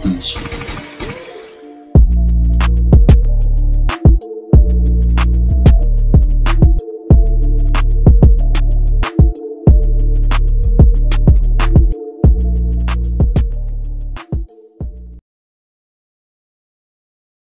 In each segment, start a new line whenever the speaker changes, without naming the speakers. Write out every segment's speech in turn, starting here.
Beach.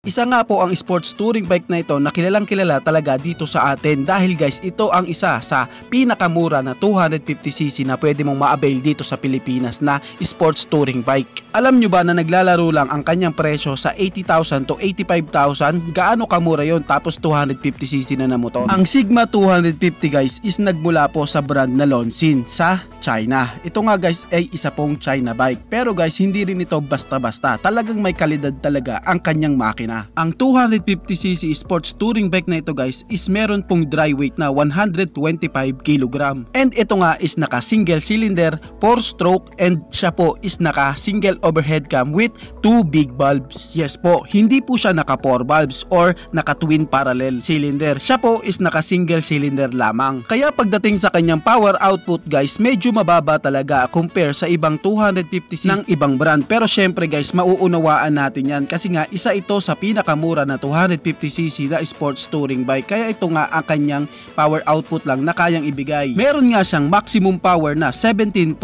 Isa nga po ang sports touring bike na ito na kilalang kilala talaga dito sa atin dahil guys ito ang isa sa pinakamura na 250cc na pwede mong ma-avail dito sa Pilipinas na sports touring bike. Alam nyo ba na naglalaro lang ang kanyang presyo sa 80,000 to 85,000? Gaano kamura yon tapos 250cc na motor? Ang Sigma 250 guys is nagmula po sa brand na Lonsin sa China. Ito nga guys ay isa pong China bike pero guys hindi rin ito basta-basta. Talagang may kalidad talaga ang kanyang makina. Ang 250cc sports touring bike na ito guys is meron pong dry weight na 125 kg. And ito nga is naka single cylinder, 4-stroke and siya po is naka single overhead cam with 2 big bulbs. Yes po, hindi po siya naka 4 bulbs or naka twin parallel cylinder. Siya po is naka single cylinder lamang. Kaya pagdating sa kanyang power output guys, medyo mababa talaga compare sa ibang 250cc ng ibang brand. Pero syempre guys, mauunawaan natin yan kasi nga isa ito sa pinakamura na 250cc na sports touring bike. Kaya ito nga ang kanyang power output lang na kayang ibigay. Meron nga siyang maximum power na 17.7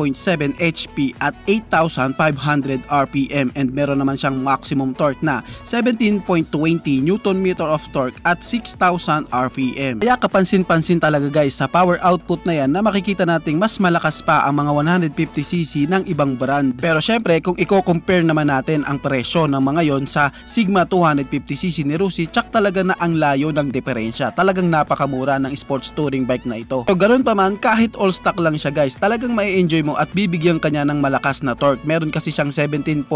HP at 8,500 RPM and meron naman siyang maximum torque na 17.20 Nm of torque at 6,000 RPM. Kaya kapansin-pansin talaga guys sa power output na yan na makikita nating mas malakas pa ang mga 150cc ng ibang brand. Pero syempre kung i-compare naman natin ang presyo ng mga yon sa Sigma 250cc ni Rusi, tsak talaga na ang layo ng diferensya. Talagang napakamura ng sports touring bike na ito. So ganun pa man, kahit all stock lang siya guys, talagang mai-enjoy mo at bibigyan kanya ng malakas na torque. Meron kasi siyang 17.20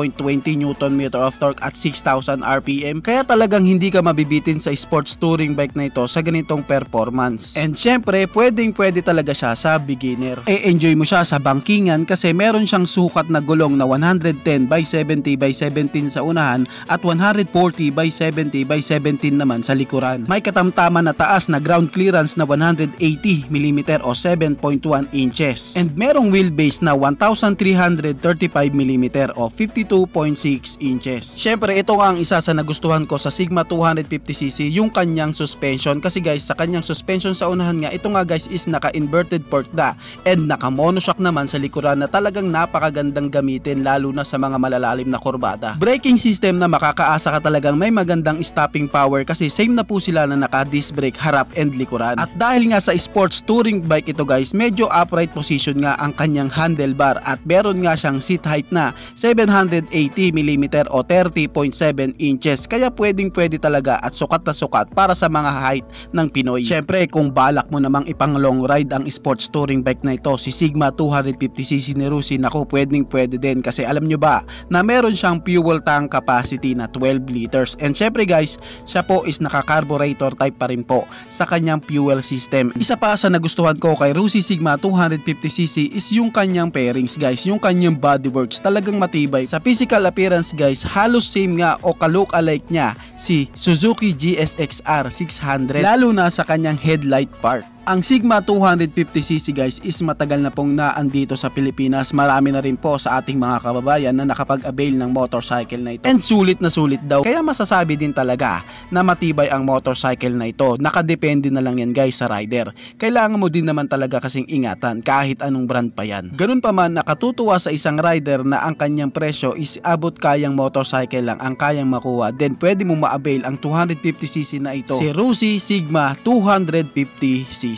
Nm of torque at 6,000 RPM. Kaya talagang hindi ka mabibitin sa sports touring bike na ito sa ganitong performance. And syempre, pwede talaga siya sa beginner. E-enjoy mo siya sa bangkingan kasi meron siyang sukat na gulong na 110/70/17 sa unahan at 140/70/17 naman sa likuran. May katamtaman na taas na ground clearance na 180mm o 7.1 inches. And merong wheelbase na 1,335mm o 52.6 inches. Syempre ito nga ang isa sa nagustuhan ko sa Sigma 250cc, yung kanyang suspension. Kasi guys sa kanyang suspension sa unahan nga, ito nga guys is naka-inverted fork na and naka-monoshock naman sa likuran na talagang napakagandang gamitin lalo na sa mga malalalim na kurbada. Braking system na makakaasa ka talagang may magandang stopping power kasi same na po sila na naka-disc brake harap and likuran. At dahil nga sa sports touring bike ito guys, medyo upright position nga ang kanyang handlebar at meron nga siyang seat height na 780mm o 30.7 inches. Kaya pwede talaga at sukat na sukat para sa mga height ng Pinoy. Syempre kung balak mo namang ipang long ride ang sports touring bike na ito, si Sigma 250cc ni Rusi, naku pwede din kasi alam nyo ba na meron siyang fuel tank capacity na 12 liters. And syempre guys, siya po is naka-carburetor type pa rin po sa kanyang fuel system. Isa pa sa nagustuhan ko kay Rusi Sigma 250cc is yung kanyang pairings guys, yung kanyang bodyworks talagang matibay. Sa physical appearance guys, halos same nga o ka-look alike niya si Suzuki GSX-R 600 lalo na sa kanyang headlight part. Ang Sigma 250cc guys is matagal na pong naandito sa Pilipinas. Marami na rin po sa ating mga kababayan na nakapag-avail ng motorcycle na ito. And sulit na sulit daw. Kaya masasabi din talaga na matibay ang motorcycle na ito. Nakadepende na lang yan guys sa rider. Kailangan mo din naman talaga kasing ingatan kahit anong brand pa yan. Ganun pa man, nakatutuwa sa isang rider na ang kanyang presyo is abot kayang motorcycle lang ang kayang makuha. Then pwede mo ma-avail ang 250cc na ito. Si Rusi Sigma 250cc.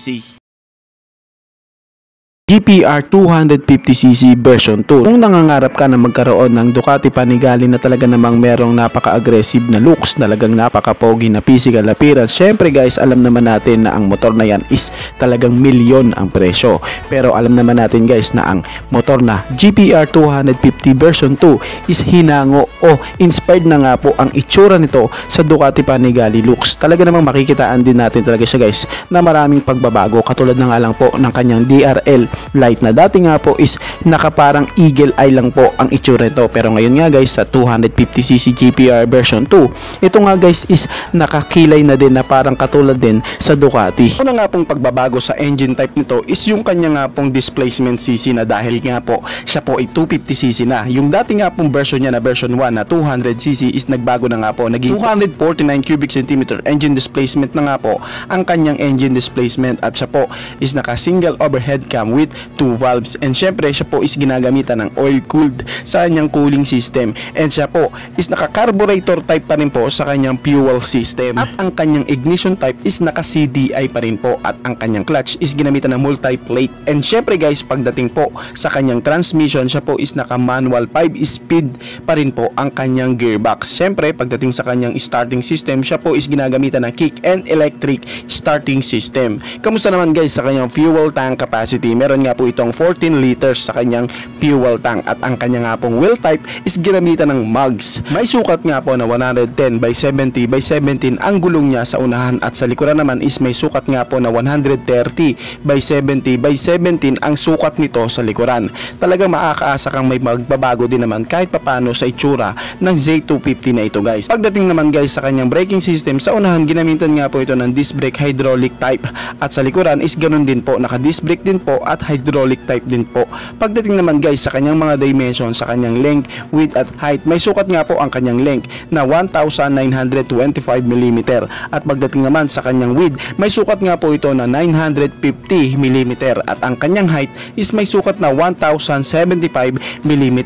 GPR 250cc version 2. Kung nangangarap ka na magkaroon ng Ducati Panigale na talaga namang merong napaka-aggressive na looks, talagang napaka-pogi na physical appearance, syempre guys, alam naman natin na ang motor na yan is talagang milyon ang presyo. Pero alam naman natin guys na ang motor na GPR 250 version 2 is hinango o inspired na nga po ang itsura nito sa Ducati Panigale looks. Talaga namang makikitaan din natin talaga siya guys na maraming pagbabago, katulad na nga lang po ng kanyang DRL light na. Dati nga po is nakaparang eagle eye lang po ang itsura nito, pero ngayon nga guys sa 250cc GPR version 2, ito nga guys is nakakilay na din na parang katulad din sa Ducati. Una nga pong pagbabago sa engine type nito is yung kanya nga pong displacement cc na, dahil nga po siya po ay 250cc na. Yung dati nga pong version niya na version 1 na 200cc is nagbago na nga po, naging 249 cubic centimeter engine displacement na nga po ang kanyang engine displacement, at siya po is naka single overhead cam with 2 valves, and syempre siya po is ginagamitan ng oil cooled sa kanyang cooling system, and siya po is naka carburetor type pa rin po sa kanyang fuel system, at ang kanyang ignition type is naka CDI pa rin po, at ang kanyang clutch is ginamitan ng multi-plate, and syempre guys pagdating po sa kanyang transmission, siya po is naka manual 5-speed pa rin po ang kanyang gearbox. Syempre pagdating sa kanyang starting system, siya po is ginagamitan ng kick and electric starting system. Kamusta naman guys sa kanyang fuel tank capacity? Meron nga po itong 14 liters sa kanyang fuel tank, at ang kanya nga pong wheel type is ginamitan ng mugs. May sukat nga po na 110 by 70 by 17 ang gulong niya sa unahan, at sa likuran naman is may sukat nga po na 130 by 70 by 17 ang sukat nito sa likuran. Talagang makakaasa kang may magbabago din naman kahit papano sa itsura ng Z250 na ito guys. Pagdating naman guys sa kanyang braking system, sa unahan ginamitan nga po ito ng disc brake hydraulic type, at sa likuran is ganun din po, naka disc brake din po at hydraulic type din po. Pagdating naman guys sa kanyang mga dimension, sa kanyang length, width at height, may sukat nga po ang kanyang length na 1,925 mm, at pagdating naman sa kanyang width, may sukat nga po ito na 950 mm, at ang kanyang height is may sukat na 1,075 mm.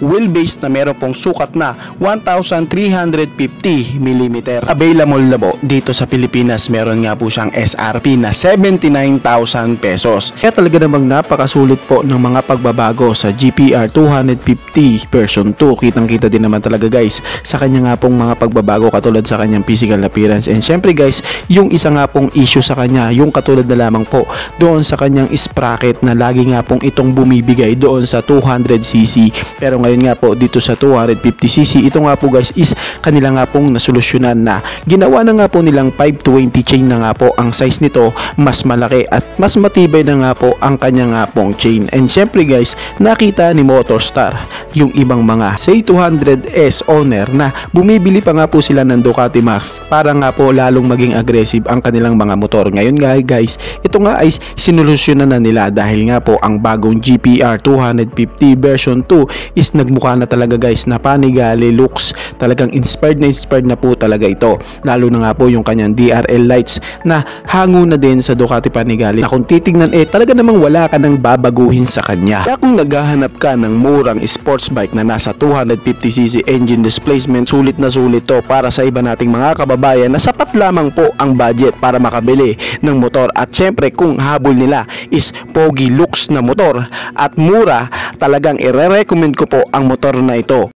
Wheelbase na meron pong sukat na 1,350 mm. Available na po dito sa Pilipinas, meron nga po siyang SRP na 79,000 pesos. Kaya talaga namang napakasulit po ng mga pagbabago sa GPR 250 version 2. Kitang kita din naman talaga guys sa kanya nga pong mga pagbabago, katulad sa kanyang physical appearance, and syempre guys yung isa nga pong issue sa kanya, yung katulad na lamang po doon sa kanyang sprocket na lagi nga pong itong bumibigay doon sa 200cc, pero ngayon nga po dito sa 250cc, ito nga po guys is kanila nga pong nasolusyonan na. Ginawa na nga po nilang 520 chain na nga po ang size nito, mas malaki at mas matibay na nga po ang kanya nga pong chain. And syempre guys, nakita ni Motorstar yung ibang mga C200S owner na bumibili pa nga po sila ng Ducati Max para nga po lalong maging aggressive ang kanilang mga motor. Ngayon nga guys, ito nga ay sinolusyonan na nila, dahil nga po ang bagong GPR 250 version 2 is nagmukha na talaga guys na Panigale looks. Talagang inspired na po talaga ito, lalo na nga po yung kanyang DRL lights na hango na din sa Ducati Panigale, na kung titingnan talaga namang wala ka nang babaguhin sa kanya. Kaya kung naghahanap ka ng murang sports bike na nasa 250cc engine displacement, sulit na sulit to para sa iba nating mga kababayan na sapat lamang po ang budget para makabili ng motor. At syempre kung habol nila is pogi looks na motor at mura, talagang ire-recommend ko po ang motor na ito.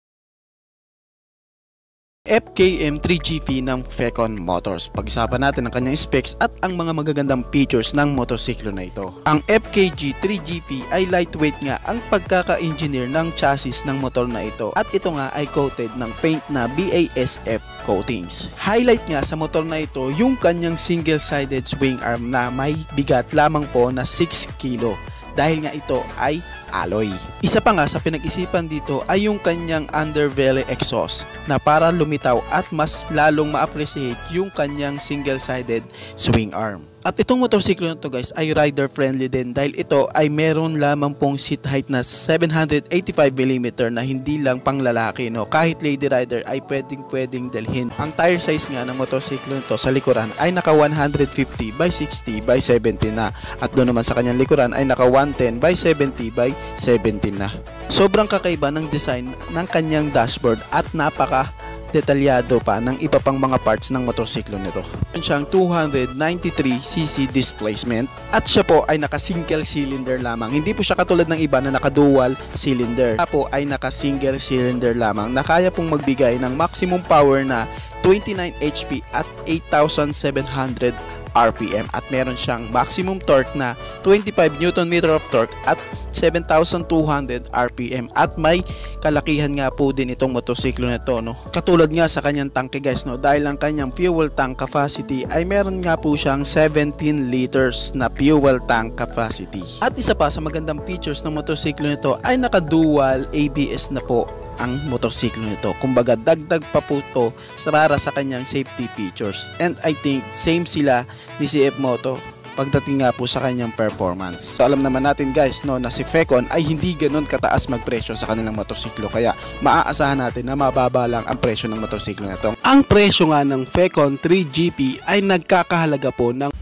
FKM 3GV ng Fecon Motors. Pag-isapan natin ang kanyang specs at ang mga magagandang features ng motorsiklo na ito. Ang FKG 3GV ay lightweight nga ang pagkaka-engineer ng chassis ng motor na ito, at ito nga ay coated ng paint na BASF coatings. Highlight nga sa motor na ito yung kanyang single-sided swing arm na may bigat lamang po na 6 kilo. Dahil nga ito ay alloy. Isa pa nga sa pinag-isipan dito ay yung kanyang underbelly exhaust na para lumitaw at mas lalong ma-appreciate yung kanyang single-sided swing arm. At itong motorsiklo na to guys ay rider friendly din, dahil ito ay meron lamang pong seat height na 785mm na hindi lang pang lalaki, no. Kahit lady rider ay pwedeng dalhin. Ang tire size nga ng motorsiklo nito sa likuran ay naka 150 by 60 by 70 na, at doon naman sa kanyang likuran ay naka 110 by 70 by 17 na. Sobrang kakaiba ng design ng kanyang dashboard at napaka detalyado pa ng iba pang mga parts ng motorsiklo nito. Meron siyang 293cc displacement, at siya po ay naka single cylinder lamang. Hindi po siya katulad ng iba na naka dual cylinder. Siya po ay naka single cylinder lamang na kaya pong magbigay ng maximum power na 29 HP at 8,700 RPM, at meron siyang maximum torque na 25 Nm of torque at 7,200 RPM at may kalakihan nga po din itong motorsiklo na to, no? Katulad nga sa kanyang tangke guys, no? Dahil ang kanyang fuel tank capacity ay meron nga po siyang 17 liters na fuel tank capacity. At isa pa sa magandang features ng motorsiklo nito ay naka-dual ABS na po ang motorsiklo nito. Kumbaga dagdag pa po to para sa kanyang safety features. And I think same sila ni CF Moto pagdating nga po sa kanyang performance. So alam naman natin guys, no, na si Fecon ay hindi ganoon kataas magpresyo sa kanilang motorsiklo, kaya maaasahan natin na mababa lang ang presyo ng motorsiklo nito. Ang presyo nga ng Fecon 3GP ay nagkakahalaga po ng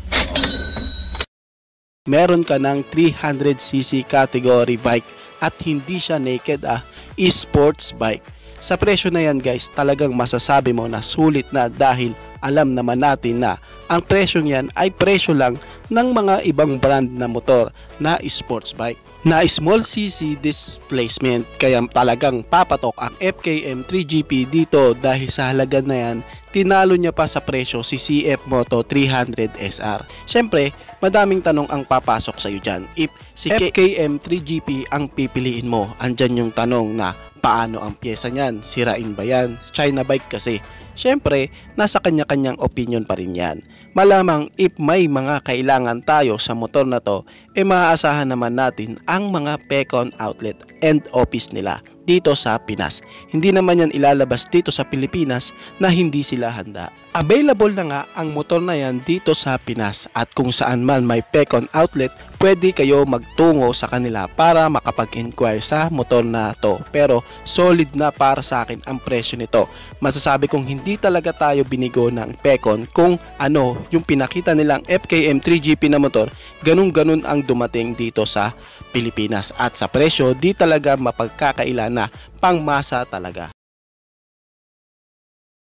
meron ka ng 300cc category bike at hindi siya naked e-sports bike. Sa presyo na yan guys, talagang masasabi mo na sulit na dahil alam naman natin na ang presyo niyan ay presyo lang ng mga ibang brand na motor na sports bike na small cc displacement, kaya talagang papatok ang FKM 3GP dito dahil sa halaga na yan. Tinalo niya pa sa presyo si CF Moto 300 SR. Siyempre, madaming tanong ang papasok sa iyo dyan. If si FKM 3GP ang pipiliin mo, andyan yung tanong na paano ang pyesa niyan? Sirain ba yan? China bike kasi. Siyempre, nasa kanya-kanyang opinion pa rin yan. Malamang if may mga kailangan tayo sa motor na to, maaasahan naman natin ang mga Fecon outlet and office nila dito sa Pinas. Hindi naman yan ilalabas dito sa Pilipinas na hindi sila handa. Available na nga ang motor na yan dito sa Pinas at kung saan man may Fecon outlet, pwede kayo magtungo sa kanila para makapag-inquire sa motor na to. Pero solid na para sa akin ang presyo nito. Masasabi kong hindi talaga tayo binigo ng Fecon kung ano yung pinakita nilang FKM 3GP na motor, ganun-ganun ang dumating dito sa Pilipinas. At sa presyo, di talaga mapagkakailan na pangmasa talaga.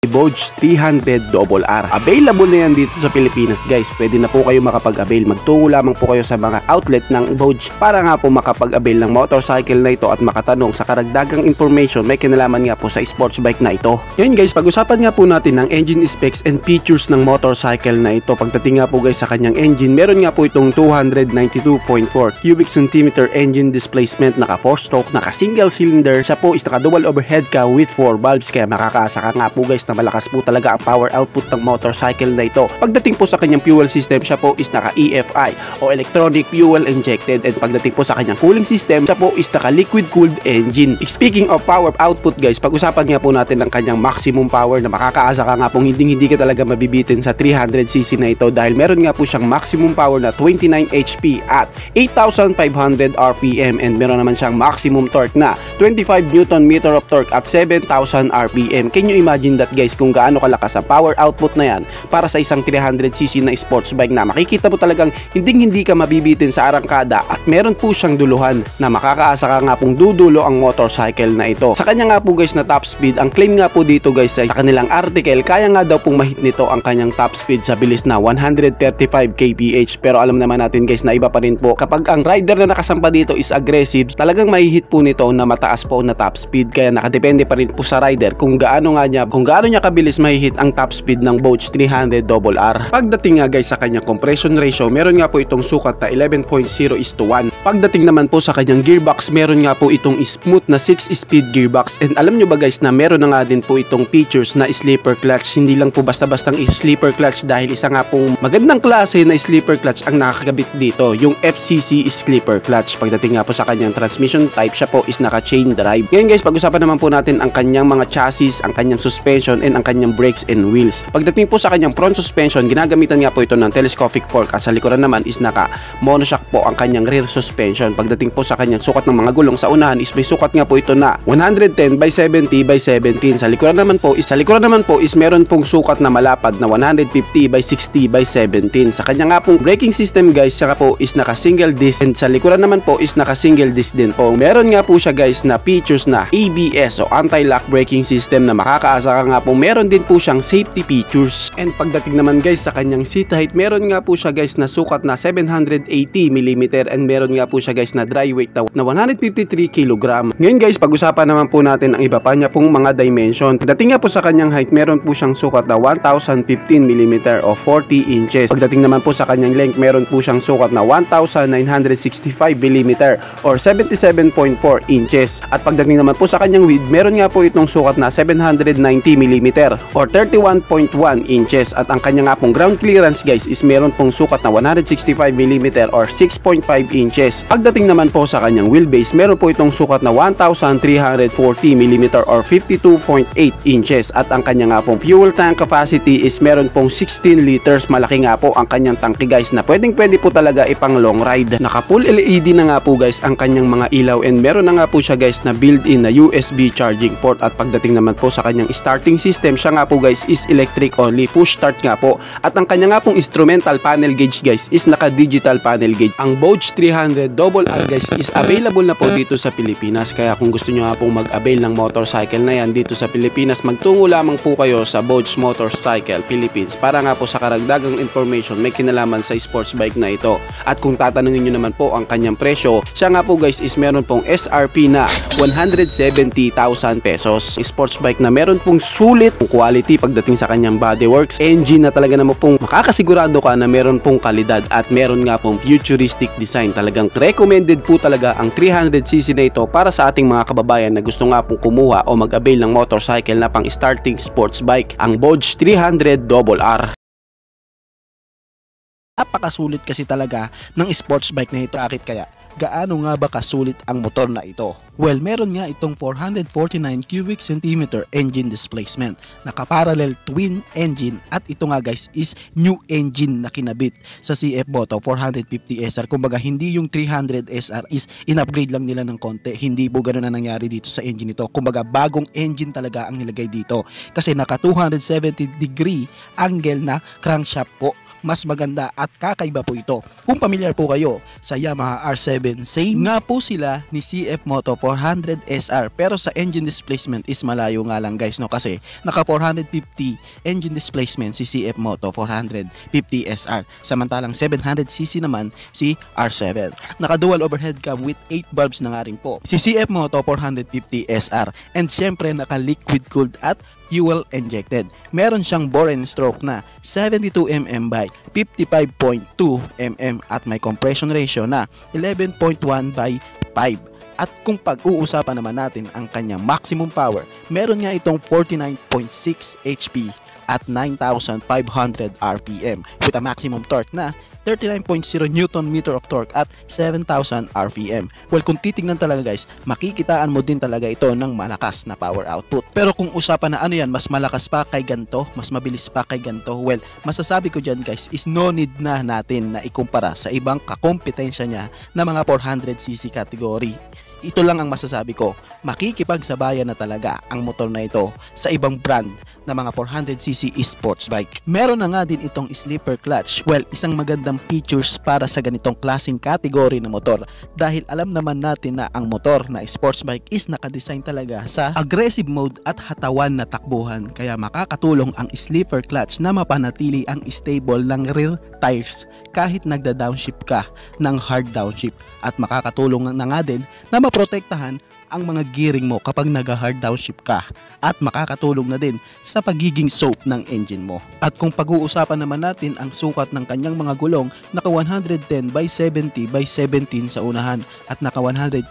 Vogue 300 RR. Available na yan dito sa Pilipinas guys. Pwede na po kayo makapag-avail. Magtungo lamang po kayo sa mga outlet ng Vogue para nga po makapag-avail ng motorcycle na ito at makatanong sa karagdagang information may kinalaman nga po sa sports bike na ito. Ngayon guys, pag-usapan nga po natin ng engine specs and features ng motorcycle na ito. Pagdating nga po guys sa kanyang engine, meron nga po itong 292.4 cubic centimeter engine displacement, naka 4-stroke, naka single cylinder. Siya po is naka dual overhead ka with 4 valves, kaya makakaasa ka nga po guys na malakas po talaga ang power output ng motorcycle na ito. Pagdating po sa kanyang fuel system, siya po is naka EFI o electronic fuel injected, and pagdating po sa kanyang cooling system, siya po is naka liquid cooled engine. Speaking of power output guys, pag-usapan nga po natin ang kanyang maximum power na makakaasa ka nga pong hindi ka talaga mabibitin sa 300cc na ito dahil meron nga po siyang maximum power na 29 HP at 8,500 RPM, and meron naman siyang maximum torque na 25 Nm of torque at 7,000 RPM. Can you imagine that guys, kung gaano kalakas ang power output na yan para sa isang 300cc na sports bike na makikita mo talagang hindi ka mabibitin sa arangkada, at meron po siyang duluhan na makakaasa ka nga pong dudulo ang motorcycle na ito. Sa kanya nga po guys na top speed, ang claim nga po dito guys sa kanilang article, kaya nga daw pong mahit nito ang kanyang top speed sa bilis na 135 kph, pero alam naman natin guys na iba pa rin po kapag ang rider na nakasampa dito is aggressive, talagang mahihit po nito na mataas po na top speed, kaya nakadepende pa rin po sa rider kung gaano niya kabilis mahihit ang top speed ng Vogue 300 RR. Pagdating nga guys sa kanyang compression ratio, meron nga po itong sukat na 11.0:1. Pagdating naman po sa kanyang gearbox, meron nga po itong smooth na 6-speed gearbox, and alam nyo ba guys na meron na nga din po itong features na sleeper clutch. Hindi lang po basta-bastang sleeper clutch dahil isa nga pong magandang klase na sleeper clutch ang nakakabit dito, yung FCC sleeper clutch. Pagdating nga po sa kanyang transmission type, siya po is naka chain drive. Ngayon guys, pag-usapan naman po natin ang kanyang mga chassis, ang kanyang suspension and ang kanyang brakes and wheels. Pagdating po sa kanyang front suspension, ginagamitan nga po ito ng telescopic fork, at sa likuran naman is naka monoshock po ang kanyang rear suspension. Pagdating po sa kanyang sukat ng mga gulong, sa unahan is may sukat nga po ito na 110/70/17. Sa likuran naman po is meron pong sukat na malapad na 150/60/17. Sa kanya nga pong braking system guys, siya po is naka single disc, and sa likuran naman po is naka single disc din po. Meron nga po siya guys na features na ABS o anti-lock braking system na makakaasa ka nga po po meron din po siyang safety features. And pagdating naman guys sa kanyang seat height, meron nga po siya guys na sukat na 780mm and meron nga po siya guys na dry weight na 153 kg. Ngayon guys, pag-usapan naman po natin ang iba pa niya pong mga dimension. Pagdating nga po sa kanyang height, meron po siyang sukat na 1015mm o 40 inches. Pagdating naman po sa kanyang length, meron po siyang sukat na 1965mm or 77.4 inches. At pagdating naman po sa kanyang width, meron nga po itong sukat na 790mm or 31.1 inches. At ang kanya nga pong ground clearance guys is meron pong sukat na 165mm or 6.5 inches. Pagdating naman po sa kanyang wheelbase, meron po itong sukat na 1340mm or 52.8 inches. At ang kanya nga pong fuel tank capacity is meron pong 16 liters. Malaki nga po ang kanyang tangke guys na pwede po talaga ipang long ride. Naka full LED na nga po guys ang kanyang mga ilaw and meron na nga po siya guys na built-in na USB charging port. At pagdating naman po sa kanyang starting system, siya nga po guys is electric only, push start nga po. At ang kanya nga pong instrumental panel gauge guys is naka digital panel gauge. Ang Bosch 300 RR guys is available na po dito sa Pilipinas, kaya kung gusto nyo nga pong mag-avail ng motorcycle na yan dito sa Pilipinas, magtungo lamang po kayo sa Bosch Motorcycle Philippines para nga po sa karagdagang information may kinalaman sa sports bike na ito. At kung tatanungin nyo naman po ang kanyang presyo, siya nga po guys is meron pong SRP na 170,000 pesos. Sports bike na meron pong sulit quality pagdating sa kanyang bodyworks, engine na talaga naman pong makakasigurado ka na meron pong kalidad at meron nga pong futuristic design. Talagang recommended po talaga ang 300cc na ito para sa ating mga kababayan na gusto nga pong kumuha o mag-avail ng motorcycle na pang starting sports bike, ang Bosch 300 RR. Napakasulit kasi talaga ng sports bike na ito. Bakit kaya? Gaano nga ba kasulit ang motor na ito? Well, meron nga itong 449 cubic centimeter engine displacement, naka-parallel twin engine, at ito nga guys is new engine na kinabit sa CF Moto 450 SR. Kumbaga hindi yung 300 SR is in-upgrade lang nila ng konti. Hindi po ganoon na nangyari dito sa engine nito. Kumbaga bagong engine talaga ang nilagay dito kasi naka 270 degree angle na crankshaft po. Mas maganda at kakaiba po ito. Kung familiar po kayo sa Yamaha R7, same nga po sila ni CF Moto 400 SR, pero sa engine displacement is malayo nga lang guys, no, kasi naka 450 engine displacement si CF Moto 450 SR, samantalang 700cc naman si R7. Naka dual overhead cam with 8 bulbs na nga rin po si CF Moto 450 SR, and syempre naka liquid cooled at fuel injected. Meron siyang bore and stroke na 72mm by 55.2mm at may compression ratio na 11.1 by 5. At kung pag-uusapan naman natin ang kanyang maximum power, meron nga itong 49.6 HP at 9,500 RPM with a maximum torque na 39.0 Nm of torque at 7,000 RPM. Well, kung titingnan talaga guys, makikitaan mo din talaga ito ng malakas na power output. Pero kung usapan na ano yan, mas malakas pa kay ganto, mas mabilis pa kay ganto, well, masasabi ko dyan guys is no need na natin na ikumpara sa ibang kakompetensya niya na mga 400cc category. Ito lang ang masasabi ko, makikipagsabayan na talaga ang motor na ito sa ibang brand na mga 400cc sports bike. Meron na nga din itong slipper clutch. Well, isang magandang features para sa ganitong klaseng category na motor, dahil alam naman natin na ang motor na sports bike is nakadesign talaga sa aggressive mode at hatawan na takbuhan, kaya makakatulong ang slipper clutch na mapanatili ang stable ng rear tires kahit nagda-downshift ka ng hard downshift, at makakatulong na nga din na maprotektahan ang mga gearing mo kapag nag-hard downshift ka, at makakatulong na din sa pagiging soap ng engine mo. At kung pag-uusapan naman natin ang sukat ng kanyang mga gulong, naka 110 by 70 by 17 sa unahan at naka 150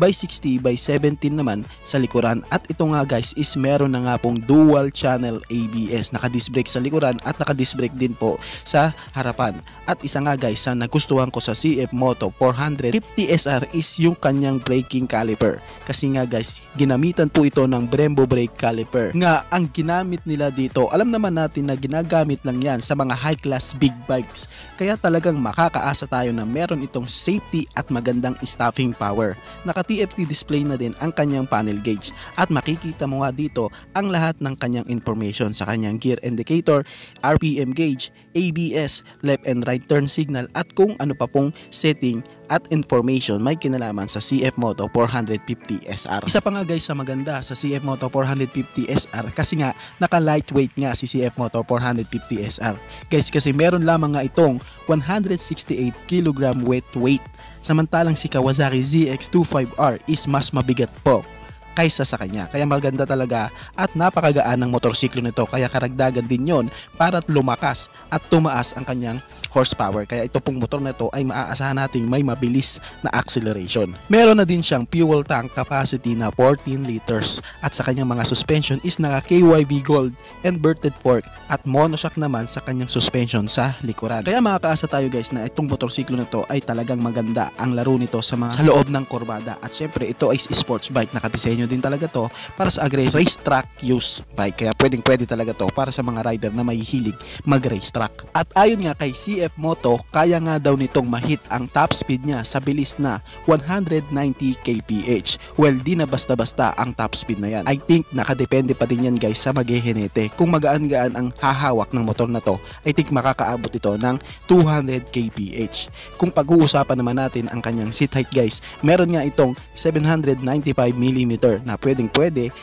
by 60 by 17 naman sa likuran. At ito nga guys is meron na nga pong dual channel ABS, naka disc brake sa likuran at naka disc brake din po sa harapan. At isa nga guys sa nagustuhan ko sa CF Moto 450 SR is yung kanyang braking caliper. Kasi nga guys, ginamitan po ito ng Brembo brake caliper. Nga ang ginamit nila dito, alam naman natin na ginagamit lang yan sa mga high class big bikes. Kaya talagang makakaasa tayo na meron itong safety at magandang stopping power. Naka TFT display na din ang kanyang panel gauge, at makikita mo nga dito ang lahat ng kanyang information sa kanyang gear indicator, RPM gauge, ABS, left and right turn signal at kung ano pa pong setting at information may kinalaman sa CF Moto 450 SR. Isa pa nga guys sa maganda sa CF Moto 450 SR kasi nga naka lightweight nga si CF Moto 450 SR. Guys, kasi meron lamang nga itong 168 kg weight. Samantalang si Kawasaki ZX-25R is mas mabigat po kaysa sa kanya. Kaya maganda talaga at napakagaan ng motorsiklo nito. Kaya karagdagan din yon para lumakas at tumaas ang kanyang horsepower. Kaya ito pong motor na ito ay maaasahan nating may mabilis na acceleration. Meron na din siyang fuel tank capacity na 14 liters at sa kanyang mga suspension is naka KYB Gold inverted fork at monoshock naman sa kanyang suspension sa likuran. Kaya makakaasa tayo guys na itong motorsiklo na ito ay talagang maganda ang laro nito sa loob ng kurbada. At syempre ito ay sports bike, nakadisenyo din talaga to para sa racetrack use bike. Kaya pwede talaga to para sa mga rider na may hilig mag racetrack. At ayon nga kay CF Moto, kaya nga daw nitong mahit ang top speed niya sa bilis na 190 kph. Well, di na basta-basta ang top speed na yan. I think nakadepende pa din yan guys sa maghehenete. Kung magaan-gaan ang hahawak ng motor na to, I think makakaabot ito ng 200 kph. Kung pag-uusapan naman natin ang kanyang seat height guys, meron nga itong 795mm na pwede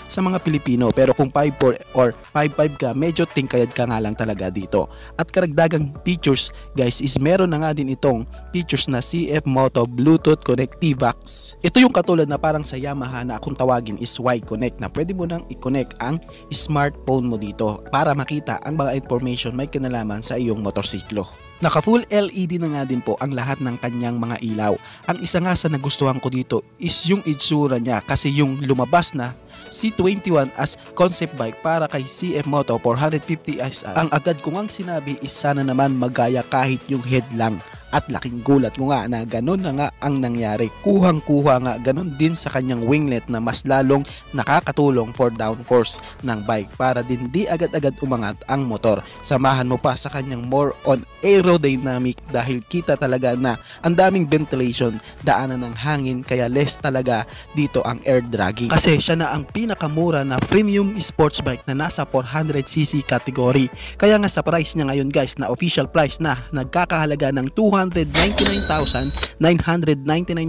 sa mga Pilipino, pero kung 5'4 or 5'5 ka, medyo tingkayad ka nga lang talaga dito. At karagdagang features guys is meron na nga din itong features na CF Moto Bluetooth Connectivax. Ito yung katulad na parang sa Yamaha na kung tawagin is Y-Connect, na pwede mo nang i-connect ang smartphone mo dito para makita ang mga information may kinalaman sa iyong motorsiklo. Naka full LED na nga din po ang lahat ng kanyang mga ilaw. Ang isa nga sa nagustuhan ko dito is yung itsura niya, kasi yung lumabas na C21 as concept bike para kay CF Moto 450 SR, ang agad ko ngang sinabi is sana naman magaya kahit yung head lang. At laking gulat ko nga na ganun na nga ang nangyari. Kuhang-kuha nga ganun din sa kanyang winglet na mas lalong nakakatulong for downforce ng bike para din di agad-agad umangat ang motor. Samahan mo pa sa kanyang more on aerodynamic dahil kita talaga na ang daming ventilation, daanan ng hangin, kaya less talaga dito ang air dragging. Kasi siya na ang pinakamura na premium sports bike na nasa 400cc category. Kaya nga sa price niya ngayon guys, na official price na nagkakahalaga ng 299,999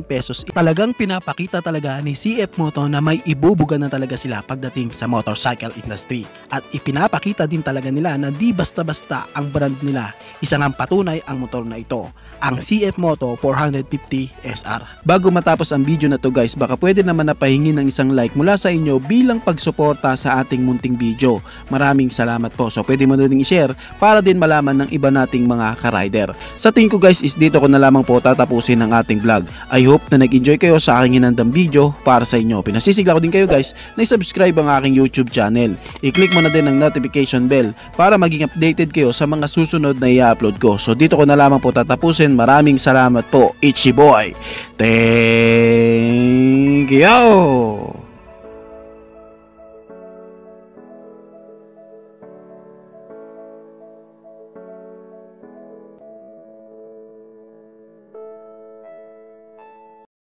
pesos. Talagang pinapakita talaga ni CF Moto na may ibubuga na talaga sila pagdating sa motorcycle industry. At ipinapakita din talaga nila na di basta-basta ang brand nila. Isa ngang patunay ang motor na ito, ang CF Moto 450 SR. Bago matapos ang video na to guys, baka pwede naman napahingi ng isang like mula sa inyo bilang pagsuporta sa ating munting video. Maraming salamat po. So pwede mo na din i-share para din malaman ng iba nating mga ka-rider. Sa tingin ko guys is dito ko na lamang po tatapusin ang ating vlog. I hope na nag-enjoy kayo sa aking hinandang video para sa inyo. Pinasisigla ko din kayo guys na i-subscribe ang aking YouTube channel. I-click mo na din ang notification bell para maging updated kayo sa mga susunod na i-upload ko. So dito ko na lamang po tatapusin. Maraming salamat po. Ichi boy. Thank you.